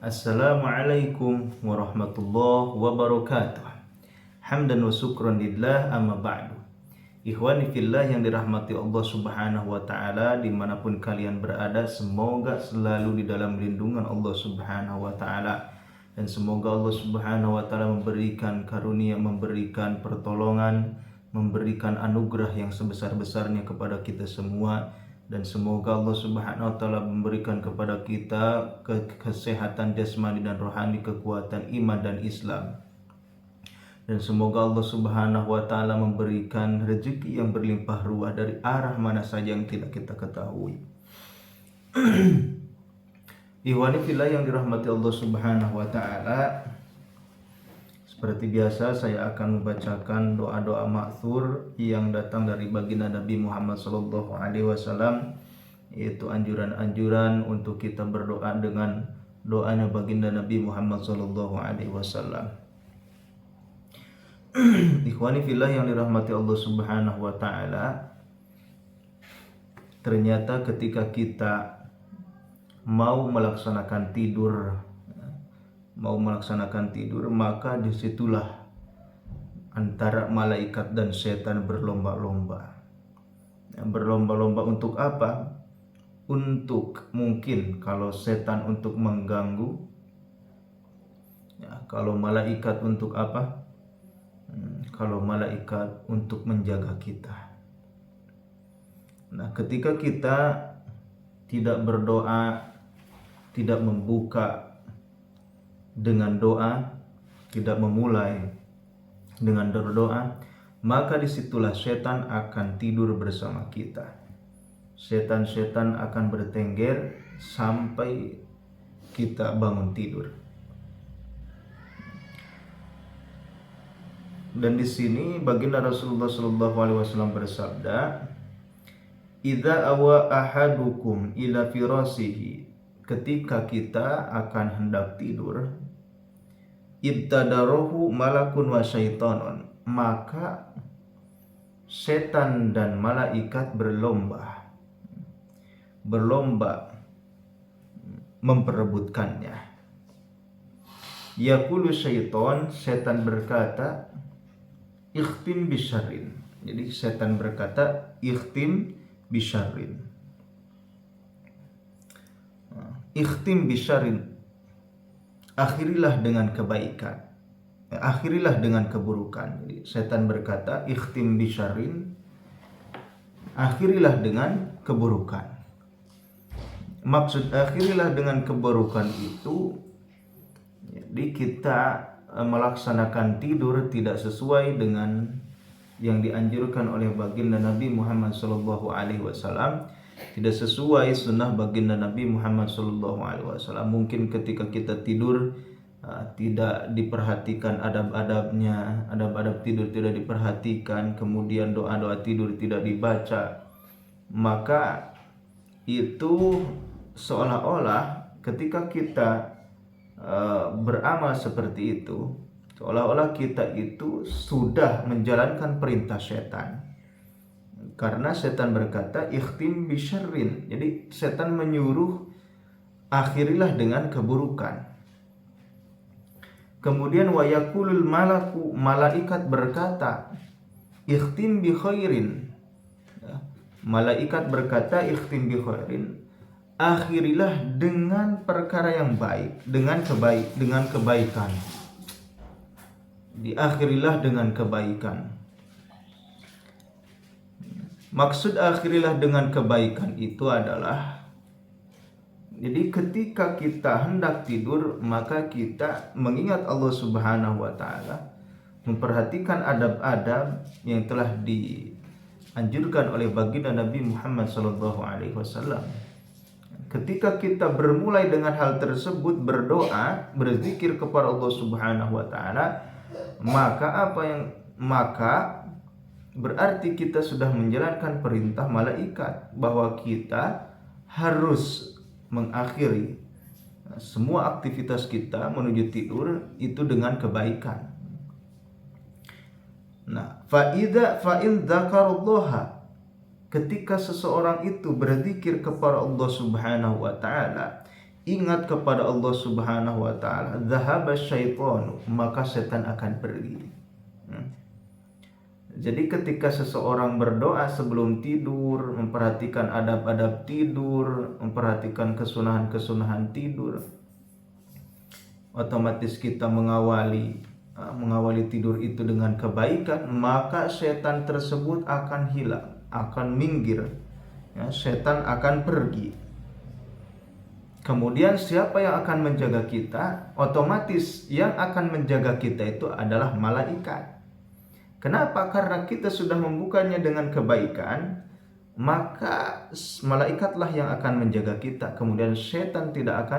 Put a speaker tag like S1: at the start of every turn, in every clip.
S1: Assalamualaikum warahmatullahi wabarakatuh. Hamdan wa syukran lillah amma ba'du. Ikhwani fillah yang dirahmati Allah subhanahu wa ta'ala, dimanapun kalian berada, semoga selalu di dalam lindungan Allah subhanahu wa ta'ala. Dan semoga Allah subhanahu wa ta'ala memberikan karunia, memberikan pertolongan, memberikan anugerah yang sebesar-besarnya kepada kita semua. Dan semoga Allah subhanahu wa ta'ala memberikan kepada kita kesehatan jasmani dan rohani, kekuatan iman dan Islam. Dan semoga Allah subhanahu wa ta'ala memberikan rezeki yang berlimpah ruah dari arah mana saja yang tidak kita ketahui. Ikhwani fillah yang dirahmati Allah subhanahu wa ta'ala, seperti biasa saya akan membacakan doa-doa ma'thur yang datang dari baginda Nabi Muhammad SAW, yaitu anjuran-anjuran untuk kita berdoa dengan doanya baginda Nabi Muhammad SAW. Ikhwani fillah yang dirahmati Allah subhanahu wa ta'ala, ternyata ketika kita mau melaksanakan tidur, maka disitulah antara malaikat dan setan berlomba-lomba. Berlomba-lomba untuk apa? Untuk mungkin kalau setan untuk mengganggu, kalau malaikat untuk apa? Kalau malaikat untuk menjaga kita. Nah, ketika kita tidak berdoa, tidak membuka dengan doa, tidak memulai dengan berdoa, maka disitulah setan akan tidur bersama kita. Setan-setan akan bertengger sampai kita bangun tidur. Dan di sini baginda Rasulullah SAW bersabda, "Idza awa ahadukum ila firasihi," ketika kita akan hendak tidur, ibtadarohu malakun wa syaitanun, maka setan dan malaikat berlomba memperebutkannya. Yaqulu syaitan, setan berkata, ikhtim bisyarrin. Jadi setan berkata, ikhtim bisyarrin. Ikhtim bisyarrin, akhirilah dengan kebaikan, akhirilah dengan keburukan. Jadi setan berkata, ikhtim bisyarrin, akhirilah dengan keburukan. Maksud akhirilah dengan keburukan itu, jadi kita melaksanakan tidur tidak sesuai dengan yang dianjurkan oleh baginda Nabi Muhammad SAW, tidak sesuai sunnah baginda Nabi Muhammad SAW. Mungkin ketika kita tidur tidak diperhatikan adab-adabnya, adab-adab tidur tidak diperhatikan, kemudian doa-doa tidur tidak dibaca, maka itu seolah-olah ketika kita beramal seperti itu, seolah-olah kita itu sudah menjalankan perintah setan. Karena setan berkata ikhtim bisyarrin, jadi setan menyuruh akhirilah dengan keburukan. Kemudian wa yaqulul malaku, malaikat berkata ikhtim bi khairin, malaikat berkata ikhtim bi khairin, akhirilah dengan perkara yang baik, dengan kebaikan. Diakhirilah dengan kebaikan. Maksud akhirilah dengan kebaikan itu adalah, jadi ketika kita hendak tidur, maka kita mengingat Allah subhanahu wa ta'ala, memperhatikan adab-adab yang telah dianjurkan oleh baginda Nabi Muhammad SAW. Ketika kita bermulai dengan hal tersebut, berdoa, berzikir kepada Allah subhanahu wa ta'ala, maka berarti kita sudah menjalankan perintah malaikat bahwa kita harus mengakhiri semua aktivitas kita menuju tidur itu dengan kebaikan. Nah, fa'in dzakarullaha, ketika seseorang itu berzikir kepada Allah subhanahu wa ta'ala, ingat kepada Allah Subhanahu wa taala, dhahaba syaitanu, maka setan akan pergi. Jadi ketika seseorang berdoa sebelum tidur, memperhatikan adab-adab tidur, memperhatikan kesunahan-kesunahan tidur, otomatis kita mengawali tidur itu dengan kebaikan, maka setan tersebut akan hilang, akan minggir, setan akan pergi. Kemudian siapa yang akan menjaga kita? Otomatis yang akan menjaga kita itu adalah malaikat. Kenapa? Karena kita sudah membukanya dengan kebaikan, maka malaikatlah yang akan menjaga kita. Kemudian setan tidak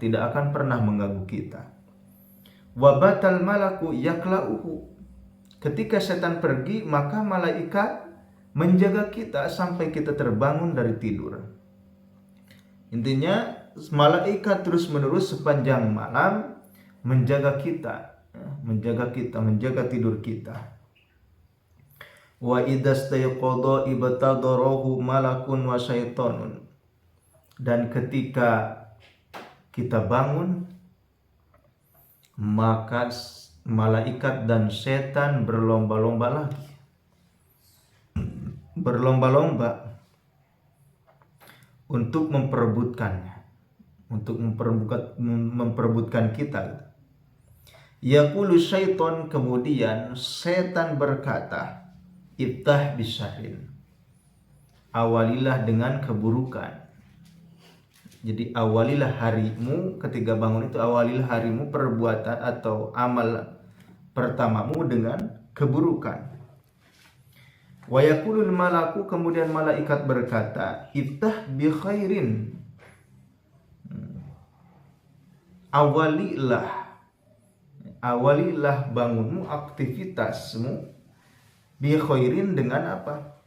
S1: akan pernah mengganggu kita. Wabatal malaku yaklauhu. Ketika setan pergi, maka malaikat menjaga kita sampai kita terbangun dari tidur. Intinya malaikat terus-menerus sepanjang malam menjaga kita, menjaga tidur kita. Wa idastayqadha ibtadarahu malakun wa syaitonun. Dan ketika kita bangun, maka malaikat dan setan berlomba-lomba lagi. Berlomba-lomba untuk memperebutkannya, untuk memperebutkan kita. Yaqulu syaiton, kemudian setan berkata, iftah bisyarrin, awalilah dengan keburukan. Jadi awalilah harimu, ketika bangun itu awalilah harimu, perbuatan atau amal pertamamu dengan keburukan. Wa yaqulul malaku, kemudian malaikat berkata, iftah bi khairin, awalilah bangunmu, aktivitasmu, bi khairin, dengan apa?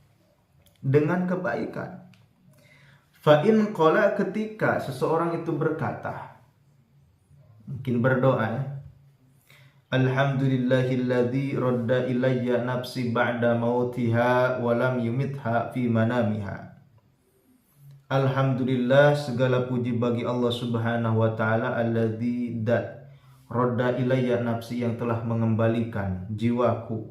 S1: Dengan kebaikan. Fa in qala, ketika seseorang itu berkata, mungkin berdoa, alhamdulillahilladzi radda ilayya nafsi ba'da mautiha wa lam yumitha fi manamiha. Alhamdulillah, segala puji bagi Allah Subhanahu wa taala, alladzi dat radda ilayya nafsi, yang telah mengembalikan jiwaku,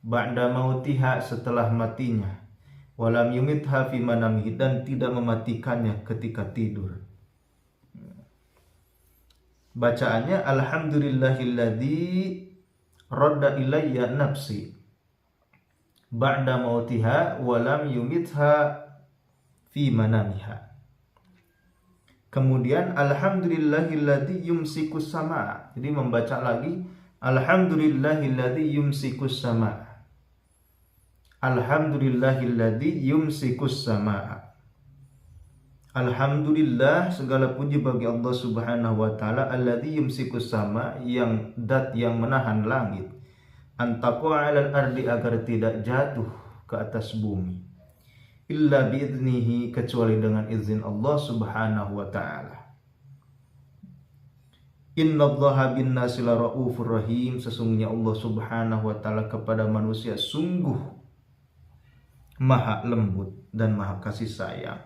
S1: ba'da mautiha, setelah matinya, walam yumitha fi manamihi, dan tidak mematikannya ketika tidur. Bacaannya alhamdulillahilladzi radda ilayya nafsi ba'da mautiha walam yumitha fi manamiha. Kemudian alhamdulillahilladzi yumsikus sama. Jadi membaca lagi alhamdulillahilladzi yumsikus sama. Alhamdulillahilladzi yumsikus sama. Alhamdulillah, segala puji bagi Allah Subhanahu wa taala, alladzi yumsikus sama, yang dat yang menahan langit, antaqa 'alal ardi, agar tidak jatuh ke atas bumi, illa biiznihi, kecuali dengan izin Allah Subhanahu wa taala. Innallaha bin-nasi laraufur rahim, sesungguhnya Allah Subhanahu wa taala kepada manusia sungguh maha lembut dan maha kasih sayang.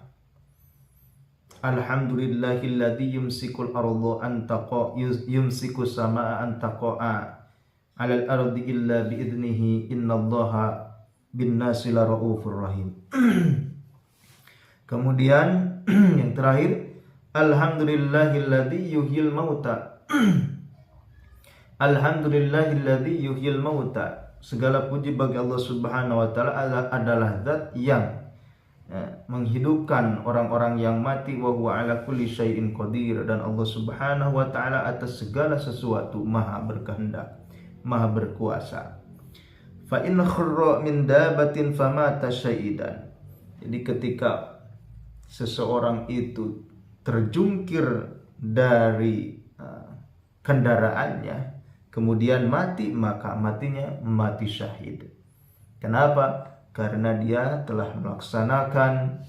S1: Alhamdulillahilladzi yumsikul arda antaqa, yumsikus samaa antaqa'a 'alal ardi illa biiznihi, innallaha bin-nasi laraufur rahim. Kemudian yang terakhir, alhamdulillahilladzi yuhyil mauta. Alhamdulillahilladzi yuhyil mauta, segala puji bagi Allah Subhanahu wa taala adalah zat yang menghidupkan orang-orang yang mati, wa huwa ala kulli syai'in qadir, dan Allah Subhanahu wa taala atas segala sesuatu maha berkehendak, maha berkuasa. Fa in kharra min dabatin famata syaidan. Jadi ketika seseorang itu terjungkir dari kendaraannya kemudian mati, maka matinya mati syahid. Kenapa? Karena dia telah melaksanakan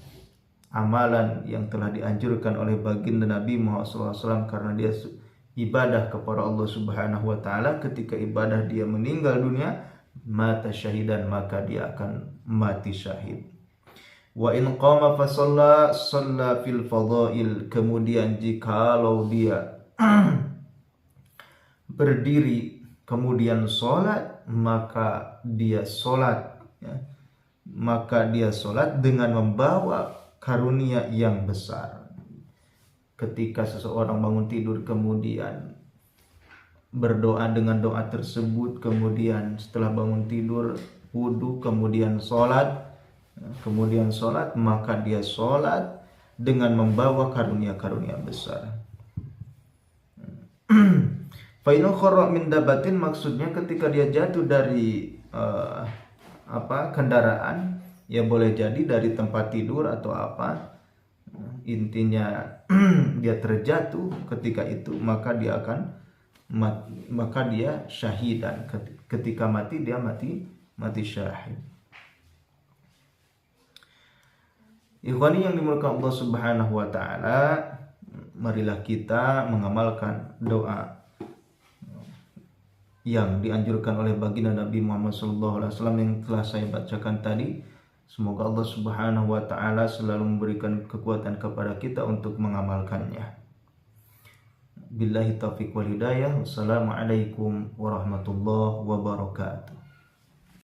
S1: amalan yang telah dianjurkan oleh baginda Nabi Muhammad SAW, karena dia ibadah kepada Allah Subhanahu wa taala. Ketika ibadah dia meninggal dunia, mata syahidan, maka dia akan mati syahid. Wa in qama fa shalla fil fadhail. Kemudian jikalau dia berdiri kemudian sholat, maka dia sholat, ya. Maka dia sholat dengan membawa karunia yang besar. Ketika seseorang bangun tidur kemudian berdoa dengan doa tersebut, kemudian setelah bangun tidur wudu, kemudian sholat, maka dia sholat dengan membawa karunia-karunia besar. Fainu khara min dabatin, maksudnya ketika dia jatuh dari kendaraan, ya boleh jadi dari tempat tidur atau apa, intinya dia terjatuh ketika itu, maka dia syahidan. Ketika mati dia mati syahid. Ikhwani yang dimuliakan Allah Subhanahu wa taala, marilah kita mengamalkan doa yang dianjurkan oleh baginda Nabi Muhammad SAW yang telah saya bacakan tadi. Semoga Allah Subhanahu wa taala selalu memberikan kekuatan kepada kita untuk mengamalkannya. Billahi taufiq wal hidayah. Wassalamualaikum warahmatullahi wabarakatuh.